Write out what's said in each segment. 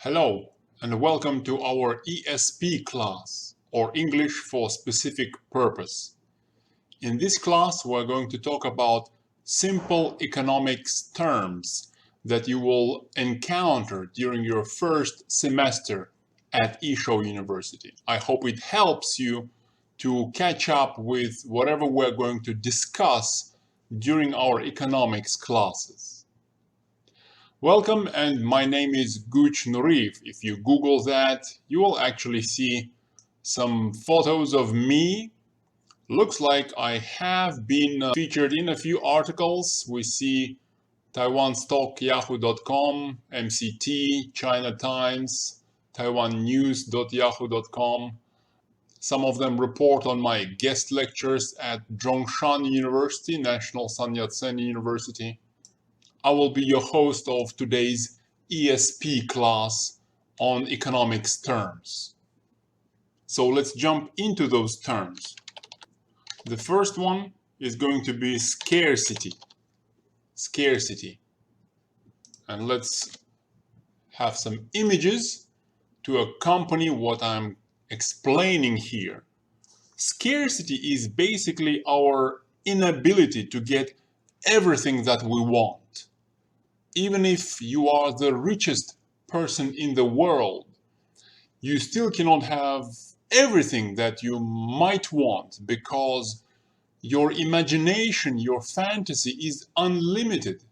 Hello and welcome to our ESP class, or English for Specific Purpose. In this class we're going to talk about simple economics terms that you will encounter during your first semester at eShow University. I hope it helps you to catch up with whatever we're going to discuss during our economics classes. Welcome, and my name is Guch Nurif. If you Google that, you will actually see some photos of me. Looks like I have been featured in a few articles. We see TaiwanStock.yahoo.com, MCT, China Times, TaiwanNews.yahoo.com. Some of them report on my guest lectures at Zhongshan University, National Sun Yat-sen University. I will be your host of today's ESP class on economics terms. So let's jump into those terms. The first one is going to be scarcity. Scarcity. And let's have some images to accompany what I'm explaining here. Scarcity is basically our inability to get everything that we want. Even if you are the richest person in the world, you still cannot have everything that you might want because your imagination, your fantasy is unlimited.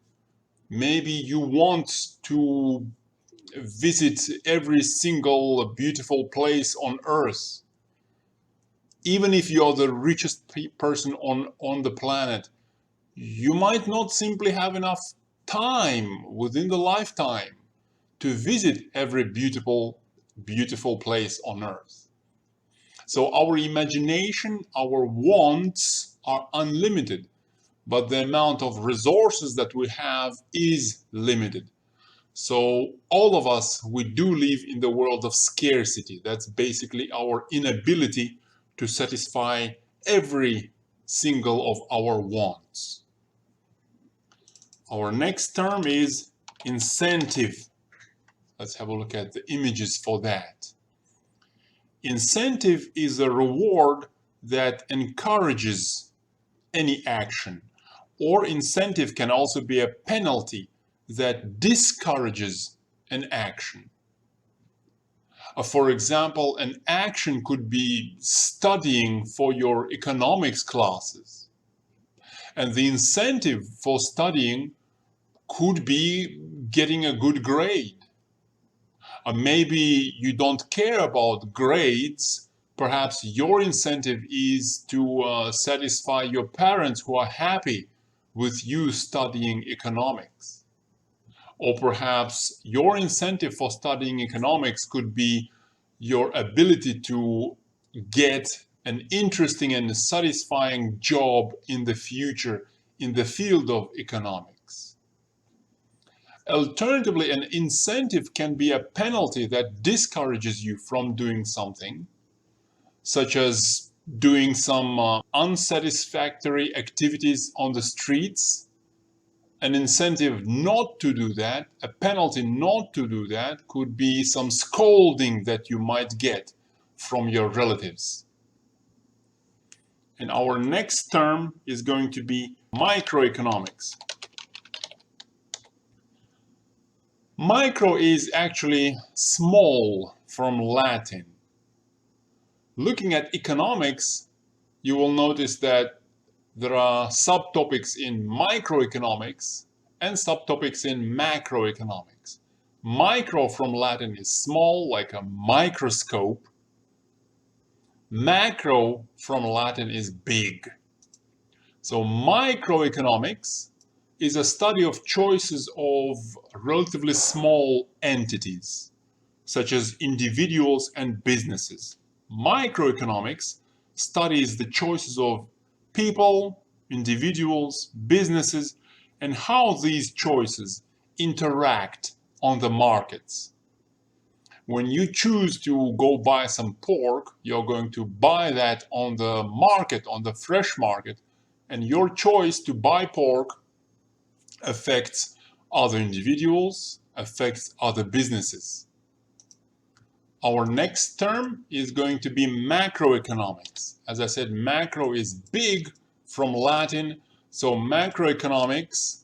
Maybe you want to visit every single beautiful place on earth. Even if you are the richest person on the planet, you might not simply have enough time within the lifetime to visit every beautiful place on earth. So our imagination, our wants are unlimited, but the amount of resources that we have is limited. So all of us, we do live in the world of scarcity. That's basically our inability to satisfy every single of our wants. Our next term is incentive. Let's have a look at the images for that. Incentive is a reward that encourages any action, or incentive can also be a penalty that discourages an action. For example, an action could be studying for your economics classes, and the incentive for studying could be getting a good grade. Maybe you don't care about grades. Perhaps your incentive is to satisfy your parents who are happy with you studying economics. Or perhaps your incentive for studying economics could be your ability to get an interesting and satisfying job in the future in the field of economics. Alternatively, an incentive can be a penalty that discourages you from doing something, such as doing some unsatisfactory activities on the streets. An incentive not to do that, a penalty not to do that, could be some scolding that you might get from your relatives. And our next term is going to be microeconomics. Micro is actually small from Latin. Looking at economics, you will notice that there are subtopics in microeconomics and subtopics in macroeconomics. Micro from Latin is small, like a microscope. Macro from Latin is big. So microeconomics is a study of choices of relatively small entities, such as individuals and businesses. Microeconomics studies the choices of people, individuals, businesses, and how these choices interact on the markets. When you choose to go buy some pork, you're going to buy that on the market, on the fresh market, and your choice to buy pork affects other individuals, affects other businesses. Our next term is going to be macroeconomics. As I said, macro is big from Latin, so macroeconomics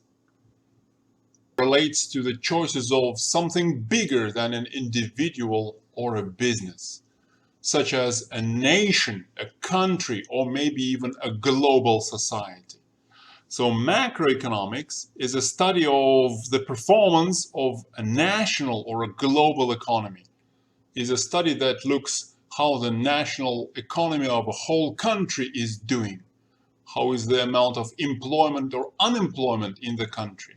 relates to the choices of something bigger than an individual or a business, such as a nation, a country, or maybe even a global society. So macroeconomics is a study of the performance of a national or a global economy. Is a study that looks how the national economy of a whole country is doing. How is the amount of employment or unemployment in the country?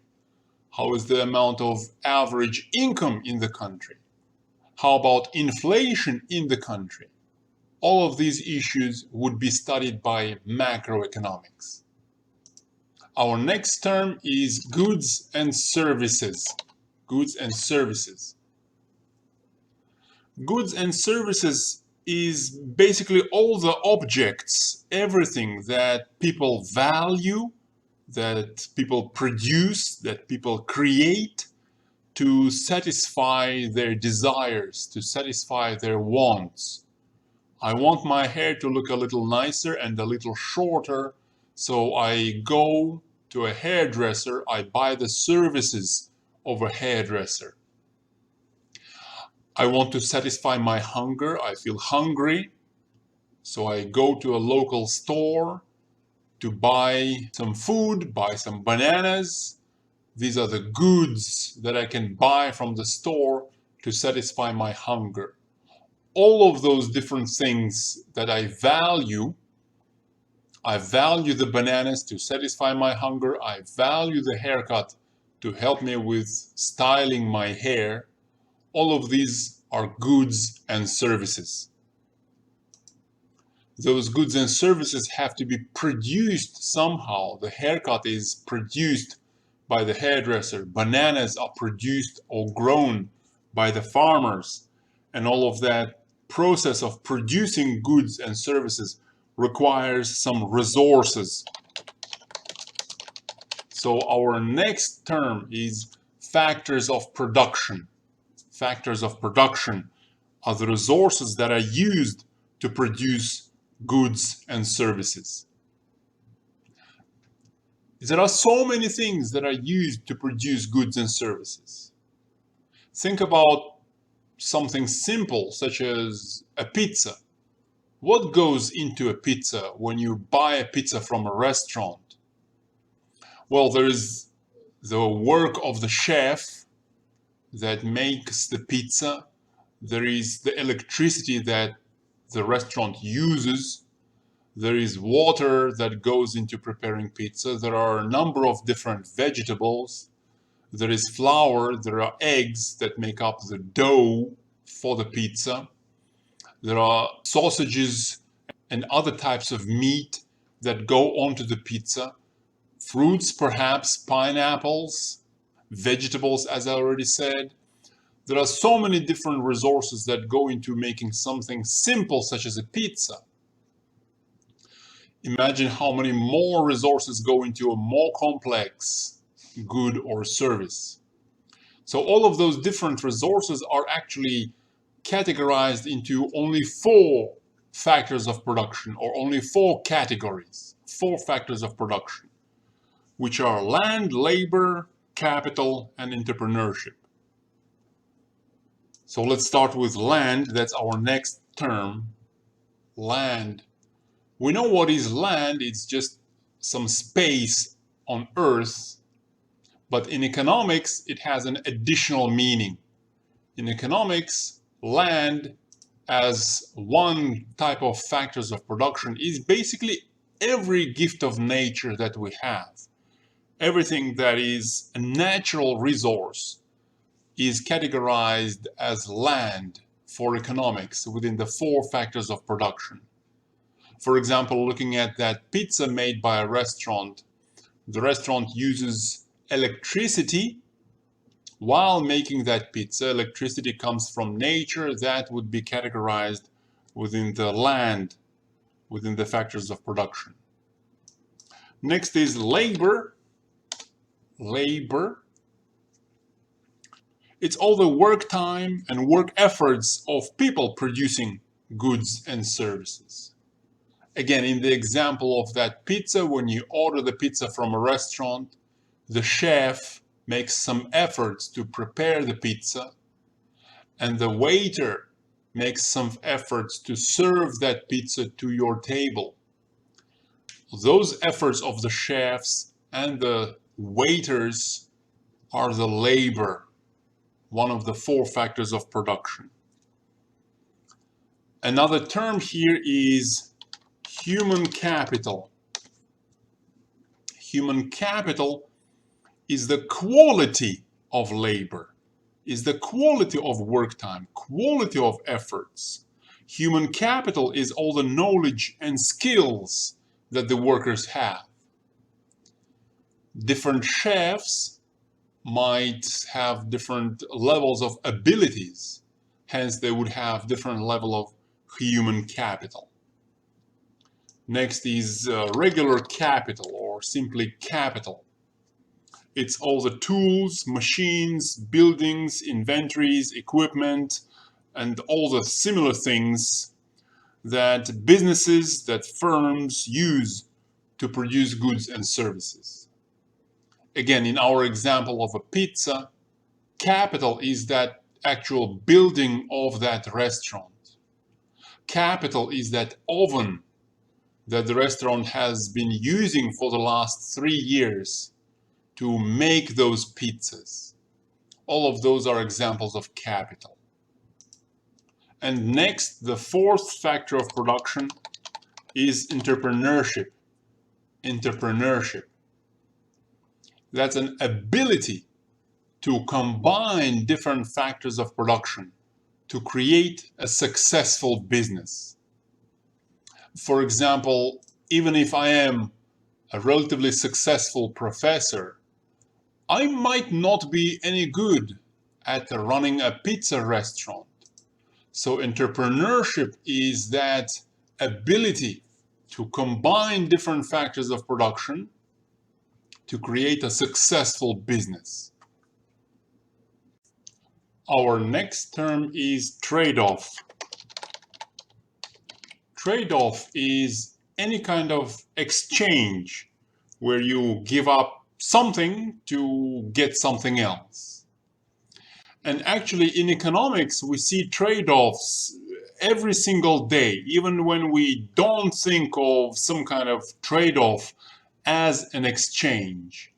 How is the amount of average income in the country? How about inflation in the country? All of these issues would be studied by macroeconomics. Our next term is goods and services. Goods and services. Goods and services is basically all the objects, everything that people value, that people produce, that people create to satisfy their desires, to satisfy their wants. I want my hair to look a little nicer and a little shorter, so I go to a hairdresser, I buy the services of a hairdresser. I want to satisfy my hunger, I feel hungry, so I go to a local store to buy some food, buy some bananas. These are the goods that I can buy from the store to satisfy my hunger. All of those different things that I value the bananas to satisfy my hunger, I value the haircut to help me with styling my hair. All of these are goods and services. Those goods and services have to be produced somehow. The haircut is produced by the hairdresser. Bananas are produced or grown by the farmers. And all of that process of producing goods and services requires some resources. So our next term is factors of production. Factors of production are the resources that are used to produce goods and services. There are so many things that are used to produce goods and services. Think about something simple such as a pizza. What goes into a pizza when you buy a pizza from a restaurant? Well, there is the work of the chef that makes the pizza. There is the electricity that the restaurant uses. There is water that goes into preparing pizza. There are a number of different vegetables. There is flour. There are eggs that make up the dough for the pizza. There are sausages and other types of meat that go onto the pizza. Fruits, perhaps pineapples, vegetables, as I already said. There are so many different resources that go into making something simple such as a pizza. Imagine how many more resources go into a more complex good or service. So all of those different resources are actually categorized into only 4 factors of production, or only 4 categories, 4 factors of production, which are land, labor, capital, and entrepreneurship. So let's start with land. That's our next term, land. We know what is land. It's just some space on Earth. But in economics, it has an additional meaning. In economics, land as one type of factors of production is basically every gift of nature that we have. Everything that is a natural resource is categorized as land for economics within the 4 factors of production. For example, looking at that pizza made by a restaurant, the restaurant uses electricity while making that pizza. Electricity comes from nature. That would be categorized within the land, within the factors of production. Next is labor. Labor. It's all the work time and work efforts of people producing goods and services. Again, in the example of that pizza, when you order the pizza from a restaurant, the chef makes some efforts to prepare the pizza, and the waiter makes some efforts to serve that pizza to your table. Those efforts of the chefs and the waiters are the labor, one of the four factors of production. Another term here is human capital. Human capital is the quality of labor, is the quality of work time, quality of efforts. Human capital is all the knowledge and skills that the workers have. Different chefs might have different levels of abilities, hence they would have different level of human capital. Next is regular capital, or simply capital. It's all the tools, machines, buildings, inventories, equipment, and all the similar things that businesses, that firms use to produce goods and services. Again, in our example of a pizza, capital is that actual building of that restaurant. Capital is that oven that the restaurant has been using for the last 3 years to make those pizzas. All of those are examples of capital. And next, the fourth factor of production is entrepreneurship. Entrepreneurship. That's an ability to combine different factors of production to create a successful business. For example, even if I am a relatively successful professor, I might not be any good at running a pizza restaurant. So entrepreneurship is that ability to combine different factors of production to create a successful business. Our next term is trade-off. Trade-off is any kind of exchange where you give up something to get something else. And actually in economics, we see trade-offs every single day, even when we don't think of some kind of trade-off as an exchange.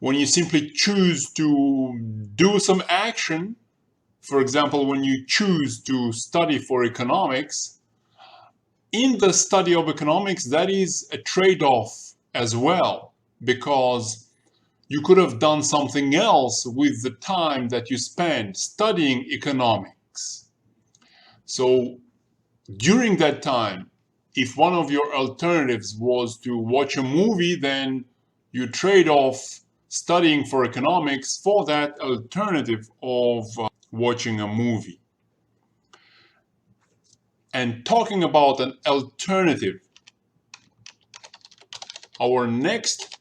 When you simply choose to do some action, for example, when you choose to study for economics, in the study of economics, that is a trade-off as well, because you could have done something else with the time that you spent studying economics. So during that time, if one of your alternatives was to watch a movie, then you trade off studying for economics for that alternative of watching a movie. And talking about an alternative, our next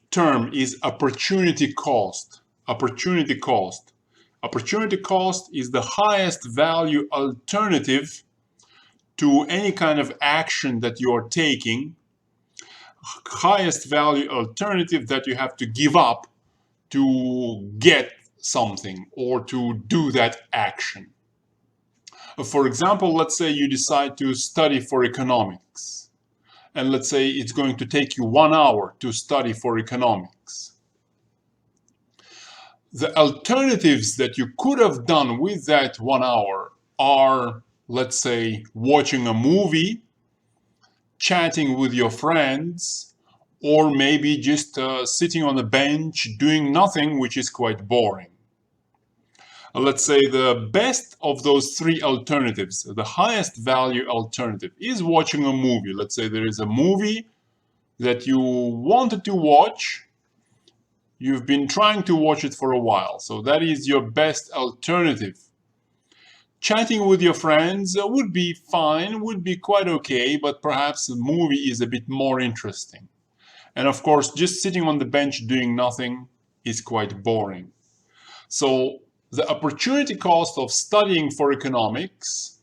term is opportunity cost. Opportunity cost. Opportunity cost is the highest value alternative to any kind of action that you are taking, highest value alternative that you have to give up to get something or to do that action. For example, let's say you decide to study for economics, and let's say it's going to take you 1 hour to study for economics. The alternatives that you could have done with that 1 hour are, let's say, watching a movie, chatting with your friends, or maybe just sitting on a bench doing nothing, which is quite boring. Let's say the best of those three alternatives, the highest value alternative, is watching a movie. Let's say there is a movie that you wanted to watch. You've been trying to watch it for a while, so that is your best alternative. Chatting with your friends would be fine, would be quite okay, but perhaps the movie is a bit more interesting. And of course, just sitting on the bench doing nothing is quite boring. So The opportunity cost of studying for economics,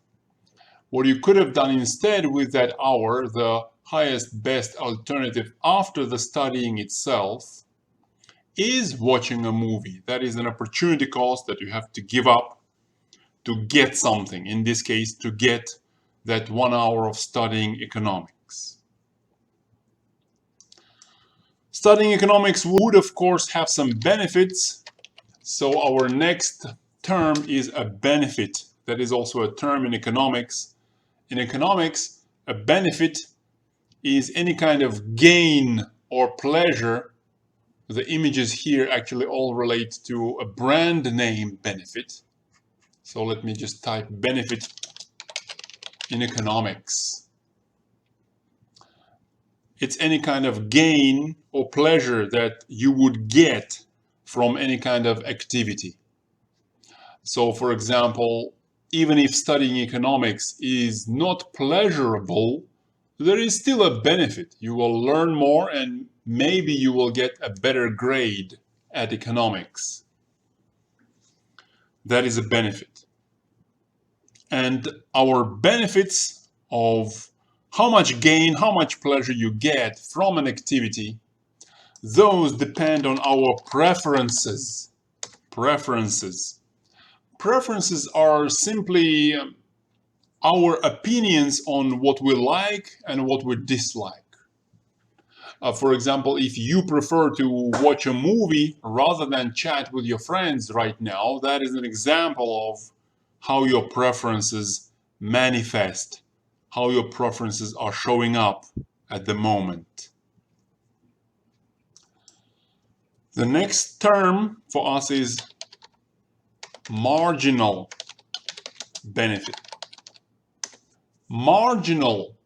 what you could have done instead with that hour, the highest best alternative after the studying itself, is watching a movie. That is an opportunity cost that you have to give up to get something. In this case, to get that 1 hour of studying economics. Studying economics would, of course, have some benefits. So our next term is a benefit. That is also a term in economics. In economics, a benefit is any kind of gain or pleasure. The images here actually all relate to a brand name benefit. So let me just type benefit in economics. It's any kind of gain or pleasure that you would get from any kind of activity. So for example, even if studying economics is not pleasurable, there is still a benefit. You will learn more and maybe you will get a better grade at economics. That is a benefit. And our benefits of how much gain, how much pleasure you get from an activity, those depend on our preferences. Preferences are simply our opinions on what we like and what we dislike. For example, if you prefer to watch a movie rather than chat with your friends right now, that is an example of how your preferences manifest, how your preferences are showing up at the moment. The next term for us is marginal benefit. Marginal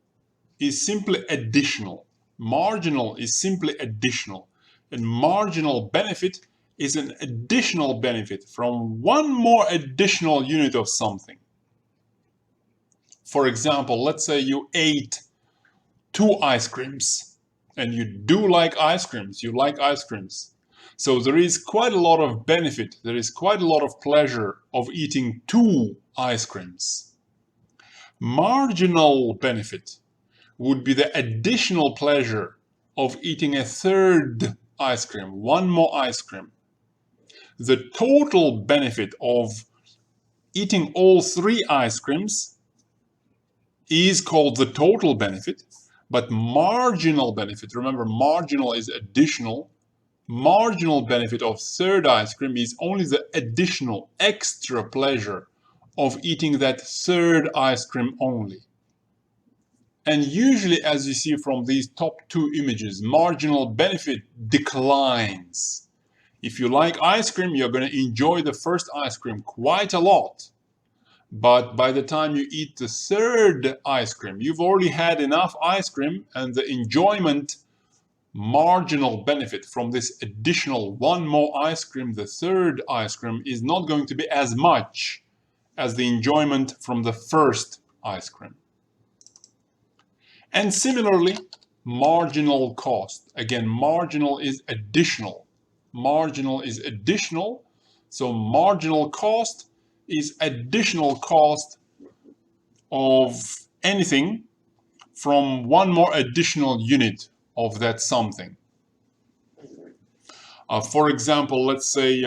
is simply additional. Marginal is simply additional. And marginal benefit is an additional benefit from one more additional unit of something. For example, let's say you ate 2 ice creams and you do like ice creams, you like ice creams. So there is quite a lot of benefit, there is quite a lot of pleasure of eating 2 ice creams. Marginal benefit would be the additional pleasure of eating a 3rd ice cream, 1 more ice cream. The total benefit of eating all 3 ice creams is called the total benefit, but marginal benefit, remember marginal is additional, marginal benefit of 3rd ice cream is only the additional extra pleasure of eating that 3rd ice cream only. And usually, as you see from these top 2 images, marginal benefit declines. If you like ice cream, you're going to enjoy the 1st ice cream quite a lot. But by the time you eat the 3rd ice cream, you've already had enough ice cream, and the enjoyment marginal benefit from this additional 1 more ice cream, the 3rd ice cream, is not going to be as much as the enjoyment from the 1st ice cream. And similarly, marginal cost. Again, marginal is additional. Marginal is additional. So marginal cost is additional cost of anything from 1 more additional unit of that something. For example, let's say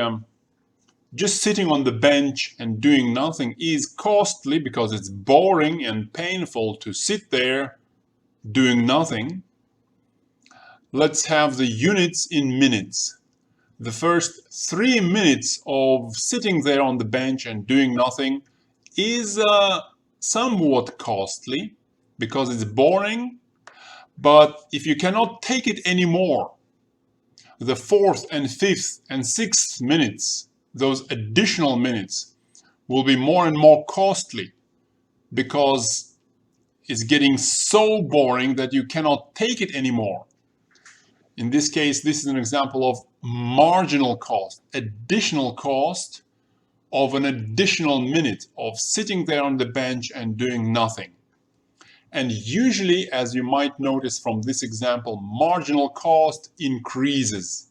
just sitting on the bench and doing nothing is costly because it's boring and painful to sit there doing nothing. Let's have the units in minutes. The first 3 minutes of sitting there on the bench and doing nothing is somewhat costly because it's boring. But if you cannot take it anymore, the 4th and 5th and 6th minutes, those additional minutes, will be more and more costly because it's getting so boring that you cannot take it anymore. In this case, this is an example of marginal cost, additional cost of an additional minute of sitting there on the bench and doing nothing. And usually, as you might notice from this example, marginal cost increases.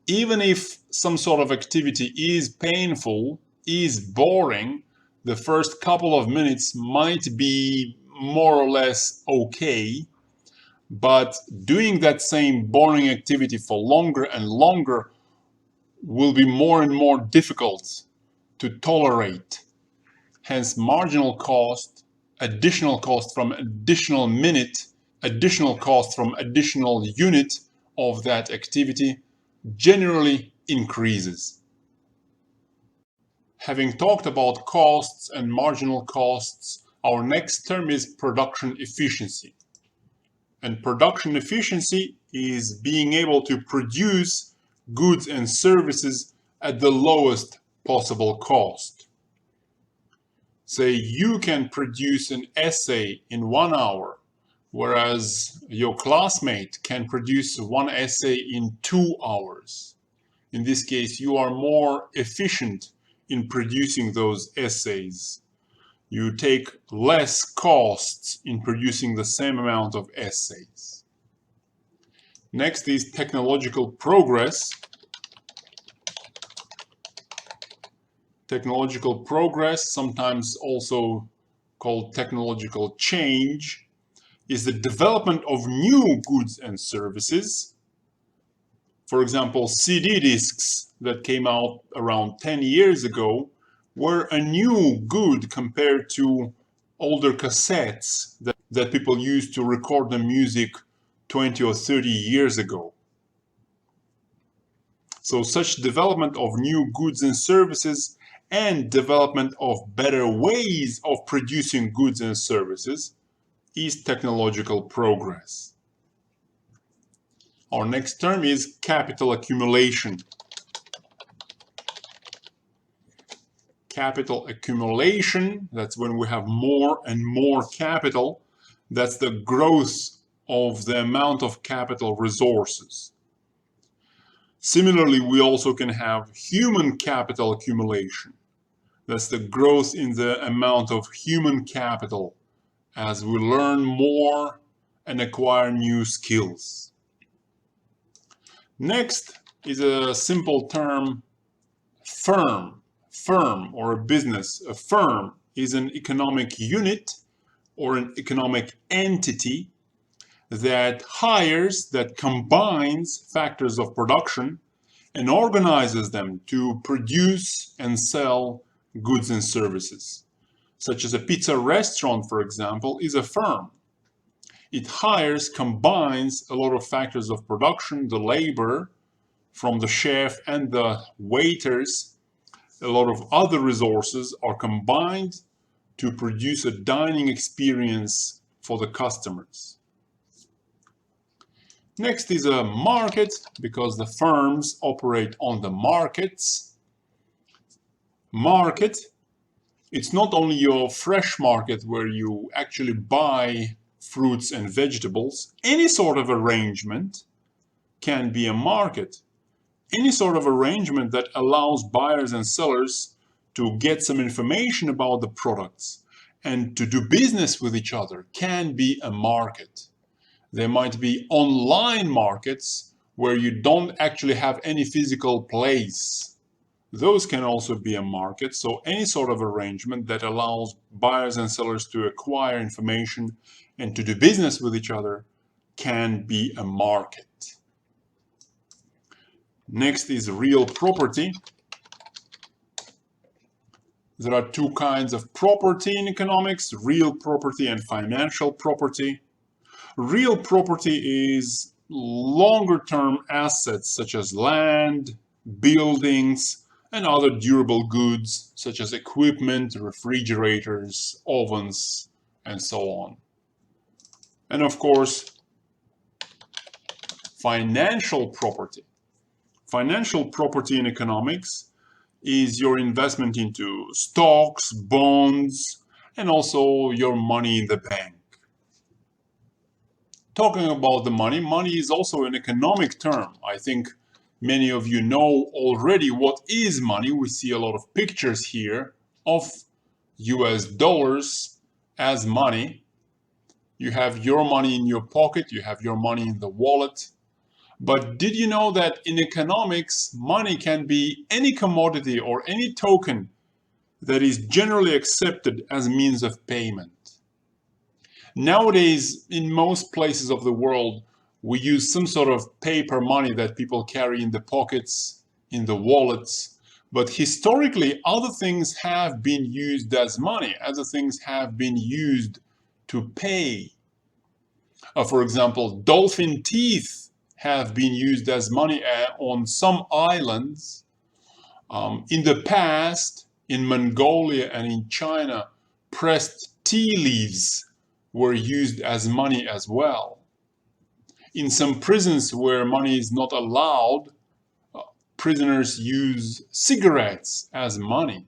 Even if some sort of activity is painful, is boring, the first couple of minutes might be more or less okay, but doing that same boring activity for longer and longer will be more and more difficult to tolerate. Hence, marginal cost, additional cost from additional minute, additional cost from additional unit of that activity generally increases. Having talked about costs and marginal costs, our next term is production efficiency. And production efficiency is being able to produce goods and services at the lowest possible cost. Say you can produce an essay in 1 hour, whereas your classmate can produce one essay in 2 hours. In this case, you are more efficient in producing those essays. You take less costs in producing the same amount of essays. Next is technological progress. Technological progress, sometimes also called technological change, is the development of new goods and services. For example, CD discs that came out around 10 years ago were a new good compared to older cassettes that people used to record the music 20 or 30 years ago. So such development of new goods and services and development of better ways of producing goods and services is technological progress. Our next term is capital accumulation. Capital accumulation, that's when we have more and more capital. That's the growth of the amount of capital resources. Similarly, we also can have human capital accumulation. That's the growth in the amount of human capital as we learn more and acquire new skills. Next is a simple term, firm. Firm or a business. A firm is an economic unit or an economic entity that hires, that combines factors of production and organizes them to produce and sell goods and services. Such as a pizza restaurant, for example, is a firm. It hires, combines a lot of factors of production, the labor from the chef and the waiters. A lot of other resources are combined to produce a dining experience for the customers. Next is a market, because the firms operate on the markets. Market, it's not only your fresh market where you actually buy fruits and vegetables. Any sort of arrangement can be a market. Any sort of arrangement that allows buyers and sellers to get some information about the products and to do business with each other can be a market. There might be online markets where you don't actually have any physical place. Those can also be a market. So any sort of arrangement that allows buyers and sellers to acquire information and to do business with each other can be a market. Next is real property. There are two kinds of property in economics, real property and financial property. Real property is longer-term assets such as land, buildings, and other durable goods such as equipment, refrigerators, ovens, and so on. And of course, financial property. Financial property in economics is your investment into stocks, bonds, and also your money in the bank. Talking about the money, money is also an economic term. I think many of you know already what is money. We see a lot of pictures here of US dollars as money. You have your money in your pocket, you have your money in the wallet. But did you know that in economics, money can be any commodity or any token that is generally accepted as a means of payment? Nowadays, in most places of the world, we use some sort of paper money that people carry in the pockets, in the wallets. But historically, other things have been used as money. Other things have been used to pay. For example, dolphin teeth have been used as money on some islands. In the past, in Mongolia and in China, pressed tea leaves were used as money as well. In some prisons where money is not allowed, prisoners use cigarettes as money.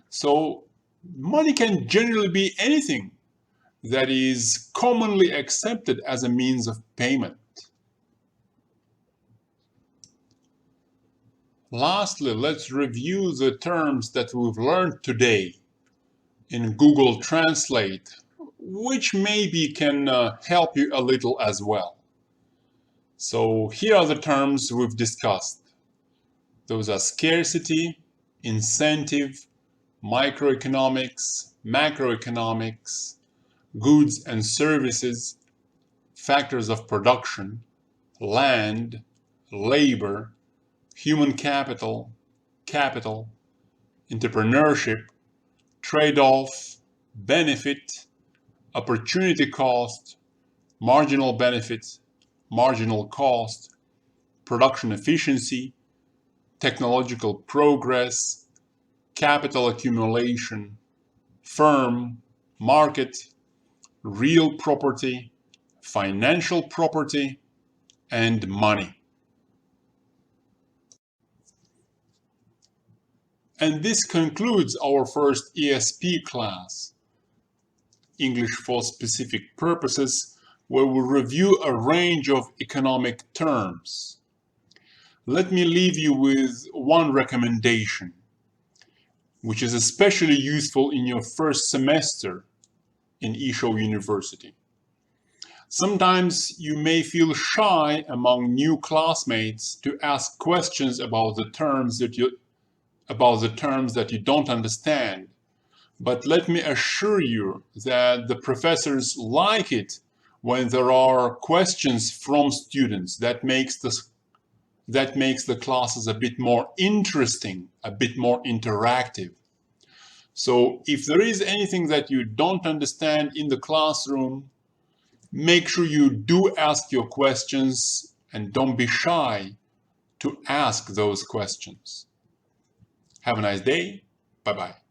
So money can generally be anything that is commonly accepted as a means of payment. Lastly, let's review the terms that we've learned today in Google Translate, which maybe can help you a little as well. So here are the terms we've discussed. Those are scarcity, incentive, microeconomics, macroeconomics, goods and services, factors of production, land, labor, human capital, entrepreneurship, trade-off, benefit, opportunity cost, marginal benefit, marginal cost, production efficiency, technological progress, capital accumulation, firm, market, real property, financial property, and money. And this concludes our first ESP class, English for Specific Purposes, where we review a range of economic terms. Let me leave you with one recommendation, which is especially useful in your first semester in Isho University. Sometimes you may feel shy among new classmates to ask questions about the terms that you don't understand. But let me assure you that the professors like it when there are questions from students. That makes the classes a bit more interesting, a bit more interactive. So if there is anything that you don't understand in the classroom, make sure you do ask your questions and don't be shy to ask those questions. Have a nice day. Bye-bye.